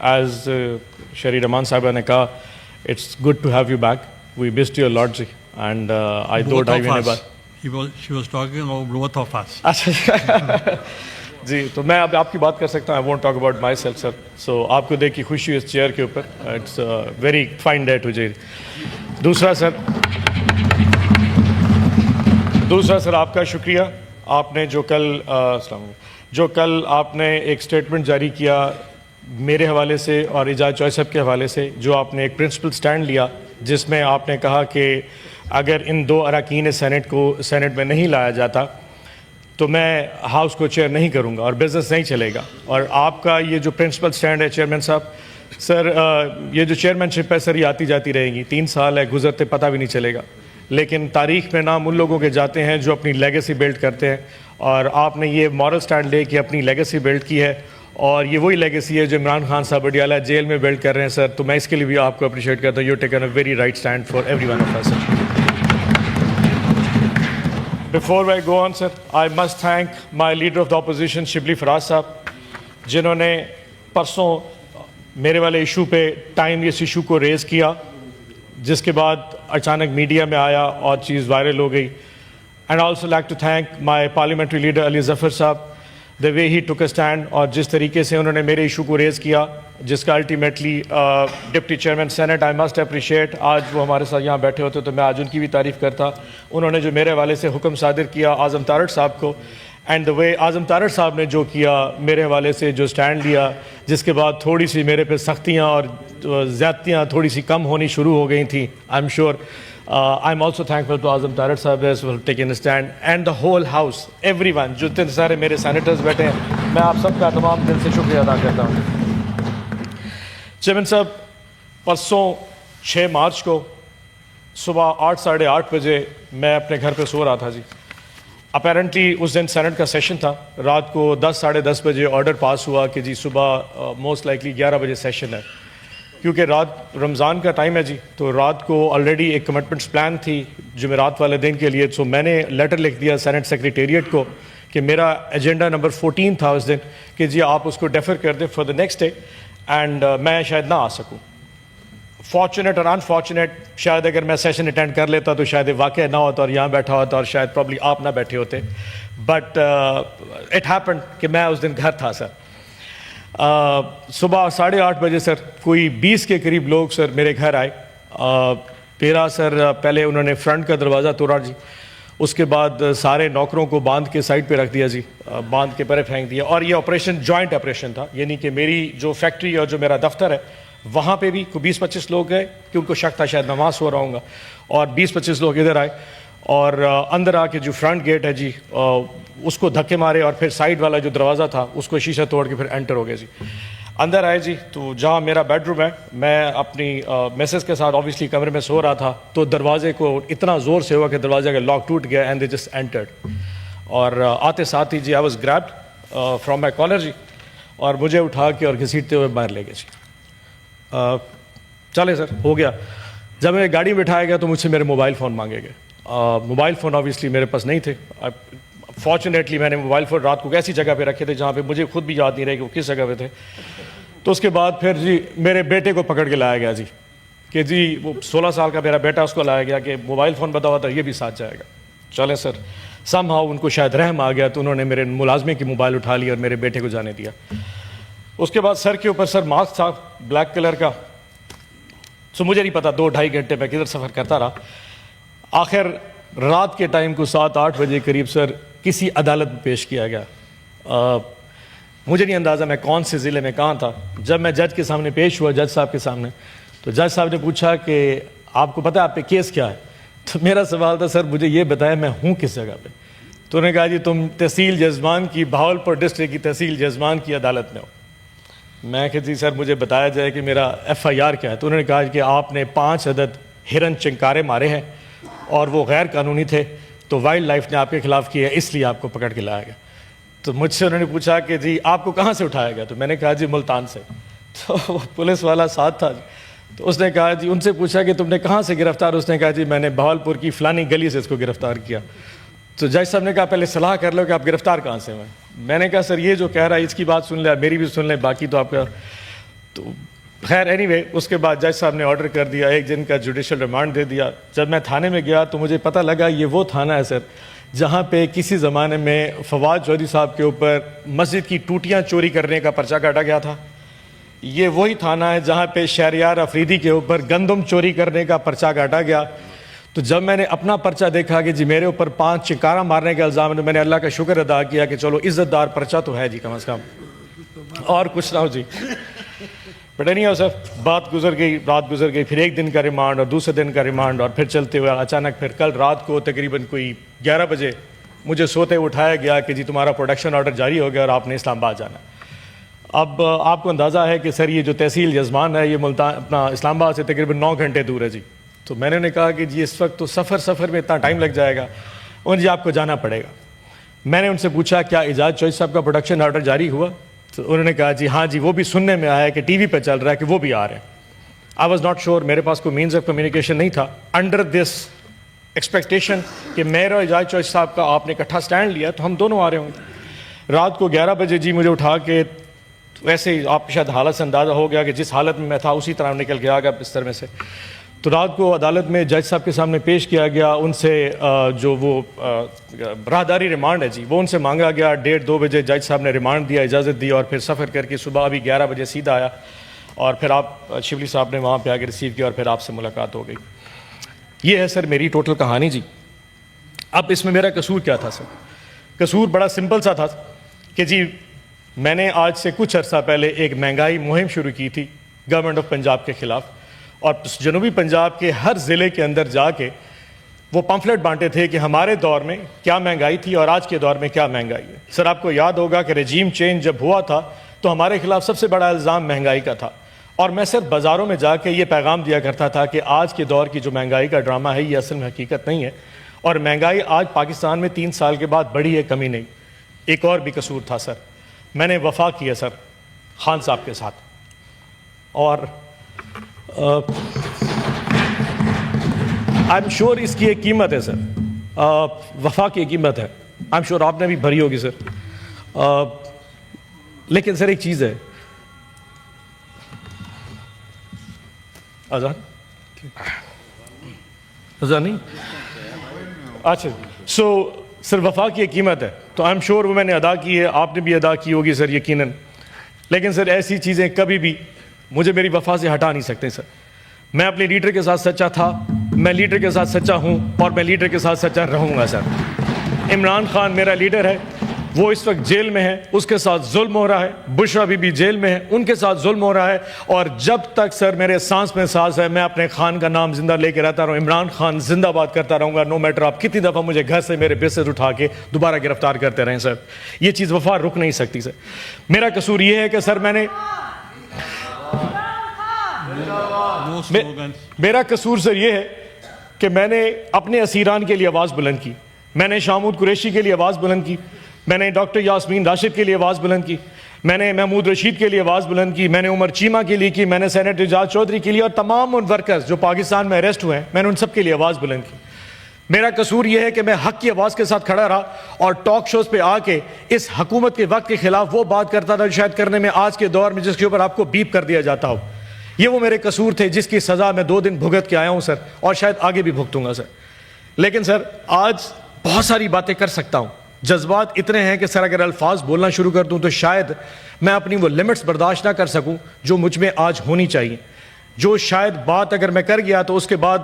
As Shari Rahman Sahaba ne kaha, it's good to have you back. We missed you a lot, ji. And I both thought of us. She was talking about both of us. جی تو میں اب آپ کی بات کر سکتا ہوں. I won't talk about myself sir. So آپ کو دیکھ کے خوشی ہوئی اس چیئر کے اوپر. It's very fine day to جی. دوسرا سر آپ کا شکریہ. آپ نے جو کل آپ نے ایک اسٹیٹمنٹ جاری کیا میرے حوالے سے اور اعجاز چوہے صاحب کے حوالے سے, جو آپ نے ایک پرنسپل سٹینڈ لیا جس میں آپ نے کہا کہ اگر ان 2 اراکین سینٹ کو سینٹ میں نہیں لایا جاتا تو میں ہاؤس کو چیئر نہیں کروں گا اور بزنس نہیں چلے گا. اور آپ کا یہ جو پرنسپل سٹینڈ ہے چیئرمین صاحب, سر یہ جو چیئرمین شپ ہے سر یہ آتی جاتی رہے گی. 3 سال ہے گزرتے پتہ بھی نہیں چلے گا, لیکن تاریخ میں نام ان لوگوں کے جاتے ہیں جو اپنی لیگیسی بلڈ کرتے ہیں. اور آپ نے یہ مورل سٹینڈ لے کے اپنی لیگیسی بلڈ کی ہے, اور یہ وہی لیگیسی ہے جو عمران خان صاحب اڈیالہ جیل میں بلڈ کر رہے ہیں سر. تو میں اس کے لیے بھی آپ کو اپریشیٹ کرتا ہوں. You taken a very right stand for every one of us. Before I go on, sir, I must thank my leader of the opposition, Shibli Faraz صاحب, جنہوں نے پرسوں میرے والے ایشو پہ ٹائم اس ایشو کو ریز کیا, جس کے بعد اچانک میڈیا میں آیا اور چیز وائرل ہو گئی. And I also like to thank my parliamentary leader Ali Zafar صاحب, the way he took a stand, اور جس طریقے سے انہوں نے میرے ایشو کو ریز کیا, جس کا ultimately deputy chairman senate I must appreciate, آج وہ ہمارے ساتھ یہاں بیٹھے ہوتے تو میں آج ان کی بھی تعریف کرتا. انہوں نے جو میرے حوالے سے حکم صادر کیا اعظم تارڑ صاحب کو, اینڈ دا وے اعظم تارڑ صاحب نے جو کیا میرے حوالے سے جو سٹینڈ لیا, جس کے بعد تھوڑی سی میرے پہ سختیاں اور زیادتیاں تھوڑی سی کم ہونی شروع ہو گئی تھیں. I'm sure I'm also thankful to Azam Tarar صاحب as well taken a stand, and the whole house, everyone, جو اتنے سارے میرے سینیٹرز بیٹھے ہیں, میں آپ سب کا تمام دل سے شکریہ ادا کرتا ہوں. چیئرمین صاحب, پرسوں 6 مارچ کو صبح 8 ساڑھے 8 بجے میں اپنے گھر پہ سو رہا تھا جی. اپیرنٹلی اس دن سینٹ کا سیشن تھا. رات کو 10 ساڑھے 10 بجے آرڈر پاس ہوا کہ جی صبح موسٹ لائکلی 11 بجے سیشن ہے, کیونکہ رات رمضان کا ٹائم ہے جی. تو رات کو آلریڈی ایک کمٹمنٹس پلان تھی جمعرات والے دن کے لیے. سو میں نے لیٹر لکھ دیا سینٹ سیکریٹریٹ کو کہ میرا ایجنڈا نمبر 14 تھا اس دن, کہ جی آپ اس کو ڈیفر کر دیں for the next day, and میں شاید نہ آ سکوں. فارچونیٹ اور انفارچونیٹ, شاید اگر میں سیشن اٹینڈ کر لیتا تو شاید واقع نہ ہوتا اور یہاں بیٹھا ہوتا, اور شاید پرابلی آپ نہ بیٹھے ہوتے. بٹ اٹ ہیپنڈ کہ میں اس دن گھر تھا سر. صبح 8:30 بجے سر کوئی 20 کے قریب لوگ سر میرے گھر آئے. میرا سر پہلے انہوں نے فرنٹ کا دروازہ توڑا جی, اس کے بعد سارے نوکروں کو باندھ کے سائڈ پہ رکھ دیا جی, باندھ کے پرے پھینک دیا. اور یہ آپریشن جوائنٹ آپریشن تھا, یعنی کہ میری جو فیکٹری اور جو میرا دفتر ہے وہاں پہ بھی 20-25 لوگ گئے, کہ ان کو شک تھا شاید نماز ہو رہا ہوں گا, اور 20-25 لوگ ادھر آئے, اور اندر آ کے جو فرنٹ گیٹ ہے جی اس کو دھکے مارے, اور پھر سائڈ والا جو دروازہ تھا اس کو شیشہ توڑ کے پھر انٹر ہو گئے جی. اندر آئے جی, تو جہاں میرا بیڈ روم ہے, میں اپنی میسز کے ساتھ آبویسلی کمرے میں سو رہا تھا, تو دروازے کو اتنا زور سے ہوا کہ دروازے کا لاک ٹوٹ گیا, اینڈ دے جسٹ انٹرڈ. اور آتے ساتھ ہی جی I was grabbed from my collar جی, اور مجھے اٹھا کے اور گھسیٹتے ہوئے باہر لے گئے جی. چلے سر ہو گیا. جب میں گاڑی میں بٹھایا گیا تو مجھ سے میرے موبائل فون مانگے گئے. موبائل فون آبویسلی میرے پاس نہیں تھے. فارچونیٹلی میں نے موبائل فون رات کو ایسی جگہ پہ رکھے تھے جہاں پہ مجھے خود بھی یاد نہیں رہے کہ وہ کس جگہ پہ تھے. تو اس کے بعد پھر جی میرے بیٹے کو پکڑ کے لایا گیا جی, کہ جی وہ 16 سال کا میرا بیٹا, اس کو لایا گیا کہ موبائل فون بتا ہوا تھا, یہ بھی ساتھ جائے گا. چلے سر سم ہاؤ ان کو شاید رحم آ گیا, تو انہوں نے میرے ملازمے کی موبائل اٹھا لی اور میرے بیٹے کو جانے دیا. اس کے بعد سر کے اوپر سر ماسک تھا بلیک کلر کا. سو مجھے نہیں پتا 2-2.5 گھنٹے میں کدھر سفر کرتا رہا. آخر رات کے ٹائم کو 7-8 بجے قریب سر کسی عدالت میں پیش کیا گیا. مجھے نہیں اندازہ میں کون سے ضلع میں کہاں تھا. جب میں جج کے سامنے پیش ہوا, جج صاحب کے سامنے, تو جج صاحب نے پوچھا کہ آپ کو پتہ ہے آپ پہ کیس کیا ہے. تو میرا سوال تھا سر مجھے یہ بتایا میں ہوں کس جگہ پہ. تو انہوں نے کہا جی تم تحصیل جزمان کی, بہاولپور ڈسٹرکٹ کی تحصیل جزمان کی عدالت میں ہو. میں کہ جی سر مجھے بتایا جائے کہ میرا FIR کیا ہے. تو انہوں نے کہا کہ آپ نے 5 عدد ہرن چنکارے مارے ہیں اور وہ غیر قانونی تھے, تو وائلڈ لائف نے آپ کے خلاف کیا ہے, اس لیے آپ کو پکڑ کے لایا گیا. تو مجھ سے انہوں نے پوچھا کہ جی آپ کو کہاں سے اٹھایا گیا. تو میں نے کہا جی ملتان سے. تو وہ پولیس والا ساتھ تھا, تو اس نے کہا جی ان سے پوچھا کہ تم نے کہاں سے گرفتار. اس نے کہا جی میں نے بہاولپور کی فلانی گلی سے اس کو گرفتار کیا. تو جج صاحب نے کہا پہلے صلاح کر لو کہ آپ گرفتار کہاں سے ہوئے. میں نے کہا سر یہ جو کہہ رہا ہے اس کی بات سن لیں, میری بھی سن لیں, باقی تو آپ کا. تو خیر اینی وے اس کے بعد جج صاحب نے آرڈر کر دیا, 1 دن کا جوڈیشل ریمانڈ دے دیا. جب میں تھانے میں گیا تو مجھے پتہ لگا یہ وہ تھانہ ہے سر جہاں پہ کسی زمانے میں فواد چودھری صاحب کے اوپر مسجد کی ٹوٹیاں چوری کرنے کا پرچہ کاٹا گیا تھا. یہ وہی تھانہ ہے جہاں پہ شہریار افریدی کے اوپر گندم چوری کرنے کا پرچہ کاٹا گیا. تو جب میں نے اپنا پرچہ دیکھا کہ جی میرے اوپر 5 چکارہ مارنے کا الزام ہے, تو میں نے اللہ کا شکر ادا کیا کہ چلو عزت دار پرچہ تو ہے جی کم از کم, اور کچھ نہ ہو جی. بٹ نہیں ہو سر, بات گزر گئی, رات گزر گئی, پھر 1 دن کا ریمانڈ اور دوسرے دن کا ریمانڈ, اور پھر چلتے ہوئے اچانک پھر کل رات کو تقریباً کوئی 11 بجے مجھے سوتے اٹھایا گیا کہ جی تمہارا پروڈکشن آرڈر جاری ہو گیا اور آپ نے اسلام آباد جانا. اب آپ کو اندازہ ہے کہ سر یہ جو تحصیل یزمان ہے یہ ملتان اپنا اسلام آباد سے تقریباً 9 گھنٹے دور ہے جی. تو میں نے کہا کہ جی اس وقت تو سفر میں اتنا ٹائم لگ جائے گا, اور جی آپ کو جانا پڑے گا. میں نے ان سے پوچھا کیا اعجاز چوہدری صاحب کا پروڈکشن آرڈر جاری ہوا؟ تو انہوں نے کہا جی ہاں جی, وہ بھی سننے میں آیا ہے کہ ٹی وی پہ چل رہا ہے کہ وہ بھی آ رہے ہیں. آئی واز ناٹ شیور, میرے پاس کوئی مینز آف کمیونیکیشن نہیں تھا. انڈر دس ایکسپیکٹیشن کہ میرا اعجاز چوہدری صاحب کا آپ نے اکٹھا سٹینڈ لیا تو ہم دونوں آ رہے ہوں گے. رات کو 11 بجے جی مجھے اٹھا کے, ویسے ہی آپ شاید حالت سے اندازہ ہو گیا کہ جس حالت میں تھا اسی طرح نکل کے آ گیا بستر میں سے. تو رات کو عدالت میں جج صاحب کے سامنے پیش کیا گیا. ان سے جو وہ راہداری ریمانڈ ہے جی وہ ان سے مانگا گیا. 1:30-2 بجے جج صاحب نے ریمانڈ دیا, اجازت دی, اور پھر سفر کر کے صبح ابھی 11 بجے سیدھا آیا, اور پھر آپ شبلی صاحب نے وہاں پہ آ کے ریسیو کیا, اور پھر آپ سے ملاقات ہو گئی. یہ ہے سر میری ٹوٹل کہانی جی. اب اس میں میرا قصور کیا تھا سر؟ قصور بڑا سمپل سا تھا کہ جی میں نے آج سے کچھ عرصہ پہلے ایک مہنگائی مہم شروع کی تھی گورنمنٹ آف پنجاب کے خلاف, اور جنوبی پنجاب کے ہر ضلع کے اندر جا کے وہ پمفلٹ بانٹے تھے کہ ہمارے دور میں کیا مہنگائی تھی اور آج کے دور میں کیا مہنگائی ہے. سر آپ کو یاد ہوگا کہ رجیم چینج جب ہوا تھا تو ہمارے خلاف سب سے بڑا الزام مہنگائی کا تھا, اور میں صرف بازاروں میں جا کے یہ پیغام دیا کرتا تھا کہ آج کے دور کی جو مہنگائی کا ڈرامہ ہے یہ اصل میں حقیقت نہیں ہے, اور مہنگائی آج پاکستان میں 3 سال کے بعد بڑھی ہے, کمی نہیں. ایک اور بھی قصور تھا سر, میں نے وفا کی ہے سر خان صاحب کے ساتھ, اور آئی ایم شیور اس کی ایک قیمت ہے سر, وفا کی ایک قیمت ہے, آئی ایم شیور آپ نے بھی بھری ہوگی سر. لیکن سر ایک چیز ہے, آزان نہیں, اچھا سو سر وفا کی ایک قیمت ہے, تو آئی ایم شیور وہ میں نے ادا کی ہے, آپ نے بھی ادا کی ہوگی سر یقیناً. لیکن سر ایسی چیزیں کبھی بھی مجھے میری وفا سے ہٹا نہیں سکتے سر. میں اپنے لیڈر کے ساتھ سچا تھا, میں لیڈر کے ساتھ سچا ہوں, اور میں لیڈر کے ساتھ سچا رہوں گا سر. عمران خان میرا لیڈر ہے, وہ اس وقت جیل میں ہے, اس کے ساتھ ظلم ہو رہا ہے. بشرا بی بی جیل میں ہے, ان کے ساتھ ظلم ہو رہا ہے, اور جب تک سر میرے سانس میں سانس ہے میں اپنے خان کا نام زندہ لے کے رہتا رہوں. عمران خان زندہ باد کرتا رہوں گا, نو میٹر آپ کتنی دفعہ مجھے گھر سے میرے بیسز اٹھا کے دوبارہ گرفتار کرتے رہیں سر. یہ چیز وفا رک نہیں سکتی سر. میرا قصور یہ ہے کہ سر میں نے میرا قصور سر یہ ہے کہ میں نے اپنے اسیران کے لیے آواز بلند کی, میں نے شامود قریشی کے لیے آواز بلند کی, میں نے ڈاکٹر یاسمین راشد کے لیے آواز بلند کی, میں نے محمود رشید کے لیے آواز بلند کی, میں نے عمر چیمہ کے لیے کی, میں نے سینیٹر اعجاز چودھری کے لیے, اور تمام ان ورکرز جو پاکستان میں اریسٹ ہوئے ہیں میں نے ان سب کے لیے آواز بلند کی. میرا قصور یہ ہے کہ میں حق کی آواز کے ساتھ کھڑا رہا, اور ٹاک شوز پہ آ کے اس حکومت کے وقت کے خلاف وہ بات کرتا تھا شاید کرنے میں آج کے دور میں جس کے اوپر آپ کو بیپ کر دیا جاتا ہو. یہ وہ میرے قصور تھے جس کی سزا میں 2 دن بھگت کے آیا ہوں سر, اور شاید آگے بھی بھگتوں گا سر. لیکن سر آج بہت ساری باتیں کر سکتا ہوں, جذبات اتنے ہیں کہ سر اگر الفاظ بولنا شروع کر دوں تو شاید میں اپنی وہ لمٹس برداشت نہ کر سکوں جو مجھ میں آج ہونی چاہیے, جو شاید بات اگر میں کر گیا تو اس کے بعد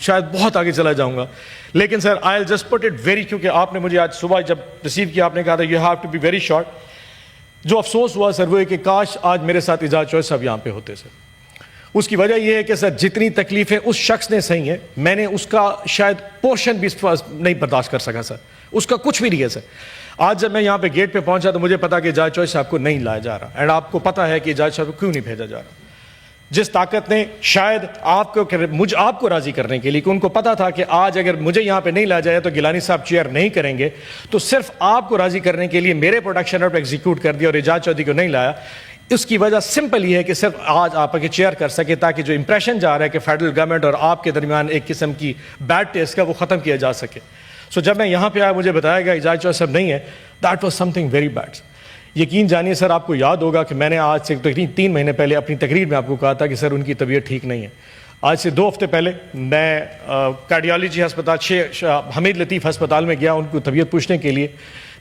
شاید بہت آگے چلا جاؤں گا. لیکن sir I will just put it very, کیونکہ آپ نے مجھے آج صبح جب ریسیو کیا آپ نے کہا تھا you have to be very short. جو افسوس ہوا سر وہ ہے کہ کاش آج میرے ساتھ اعجاز چودھری صاحب یہاں پہ ہوتے سر. اس کی وجہ یہ ہے کہ سر جتنی تکلیفیں اس شخص نے سہی ہیں میں نے اس کا شاید پورشن بھی نہیں برداشت کر سکا سر, اس کا کچھ بھی نہیں ہے سر. آج جب میں یہاں پہ گیٹ پہ پہنچا تو مجھے پتا کہ اعجاز چودھری صاحب کو نہیں لایا جا رہا, اینڈ آپ کو پتا ہے کہ اعجاز صاحب کو کیوں نہیں بھیجا جا رہا. جس طاقت نے شاید آپ کو راضی کرنے کے لیے, کہ ان کو پتا تھا کہ آج اگر مجھے یہاں پہ نہیں لایا جائے تو گیلانی صاحب چیئر نہیں کریں گے, تو صرف آپ کو راضی کرنے کے لیے میرے پروڈکشن پر ایگزیکیوٹ کر دیا اور اعجاز چودھری کو نہیں لایا. اس کی وجہ سمپل یہ ہے کہ صرف آج آپ کے چیئر کر سکے, تاکہ جو امپریشن جا رہا ہے کہ فیڈرل گورنمنٹ اور آپ کے درمیان ایک قسم کی بیڈ ٹیسٹ کا وہ ختم کیا جا سکے. سو جب میں یہاں پہ آیا مجھے بتایا گیا اعجاز چودھری صاحب نہیں ہے, that was some thing very bad. یقین جانیے سر آپ کو یاد ہوگا کہ میں نے آج سے تقریباً 3 مہینے پہلے اپنی تقریر میں آپ کو کہا تھا کہ سر ان کی طبیعت ٹھیک نہیں ہے. آج سے 2 ہفتے پہلے میں کارڈیالوجی ہسپتال حمید لطیف ہسپتال میں گیا ان کو طبیعت پوچھنے کے لیے.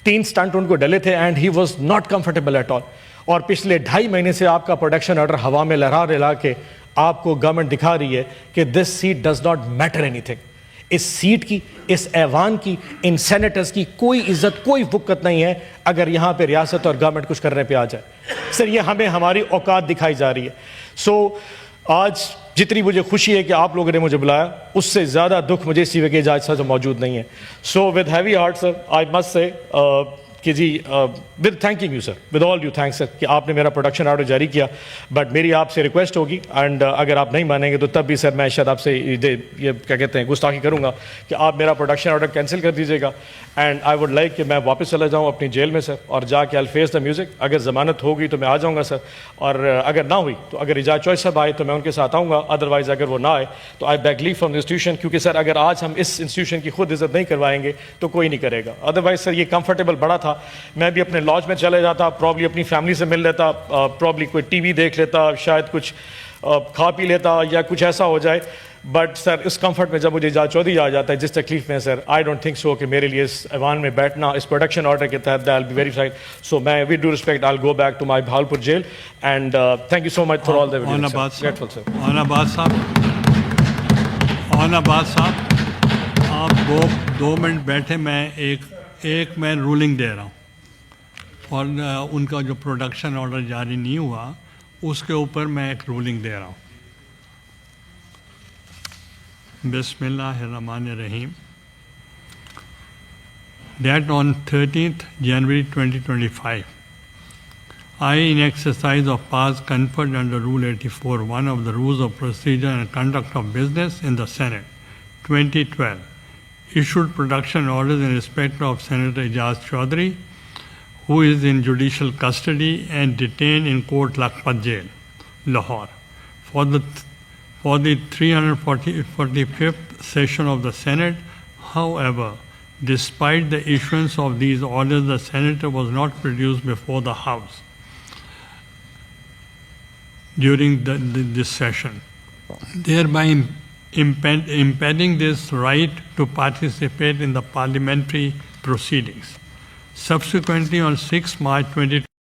3 اسٹنٹ ان کو ڈلے تھے and he was not comfortable at all. اور پچھلے 2.5 مہینے سے آپ کا پروڈکشن آرڈر ہوا میں لہرا کے آپ کو گورنمنٹ دکھا رہی ہے کہ this set does not matter اینی تھنگ. اس سیٹ کی، اس ایوان کی، ان سینیٹرز کی کوئی عزت، کوئی وقت نہیں ہے اگر یہاں پہ ریاست اور گورنمنٹ کچھ کرنے پہ آ جائے. سر یہ ہمیں ہماری اوقات دکھائی جا رہی ہے. سو آج جتنی مجھے خوشی ہے کہ آپ لوگوں نے مجھے بلایا، اس سے زیادہ دکھ مجھے اس لیے کہ آج سر موجود نہیں ہے. So with heavy heart sir I must say کہ جی with thanking you sir, with all you thank sir کہ آپ نے میرا پروڈکشن آرڈر جاری کیا. بٹ میری آپ سے ریکویسٹ ہوگی اینڈ اگر آپ نہیں مانیں گے تو تب بھی سر میں شاید آپ سے یہ کیا کہتے ہیں گستاخی کروں گا کہ آپ میرا پروڈکشن آرڈر کینسل کر دیجیے گا. اینڈ آئی ووڈ لائک کہ میں واپس چلا جاؤں اپنی جیل میں سر اور جا کے I'll face the music. اگر ضمانت ہوگی تو میں آ جاؤں گا سر، اور اگر نہ ہوئی تو اگر اعجاز چوائس صاحب آئے تو میں ان کے ساتھ آؤں گا. ادروائز اگر وہ نہ آئے تو I beg leave from the institution, کیونکہ سر اگر آج ہم اس انسٹیٹیوشن کی خود عزت نہیں کروائیں گے تو کوئی نہیں کرے گا. ادروائز سر یہ کمفرٹیبل بڑا تھا، میں بھی اپنے لاج میں چلے جاتا، پرابلی اپنی فیملی سے مل لیتا، پرابلی کوئی ٹی وی دیکھ لیتا، شاید کچھ کھا پی لیتا یا کچھ ایسا ہو جائے. بٹ سر اس کمفرٹ میں جب مجھے اعجاز چودھری آ جاتا ہے جس تکلیف میں سر آئی ڈونٹ تھنک سو کہ میرے لیے اس ایوان میں بیٹھنا اس پروڈکشن آرڈر کے تحت I'll be very fine. So میں with due respect I'll go back to my Bahawalpur jail and thank you so much for all the evidence. Grateful sir. عباس صاحب آپ 2 منٹ بیٹھے، میں ایک میں رولنگ دے رہا ہوں اور ان کا جو پروڈکشن آرڈر جاری نہیں ہوا اس کے اوپر میں ایک رولنگ دے رہا ہوں. بسم اللہ الرحمن الرحیم. That on 13th January 2025, I, in exercise of powers conferred under Rule 84(1) of the Rules of Procedure and Conduct of Business in the Senate, 2012, issued production orders in respect of Senator Ijaz Chaudhry, who is in judicial custody and detained in Court Lakhpat Jail, Lahore, for the 345th session of the Senate. However, despite the issuance of these orders, the Senator was not produced before the House during this session, thereby impeding this right to participate in the parliamentary proceedings. Subsequently, on 6 March 2020,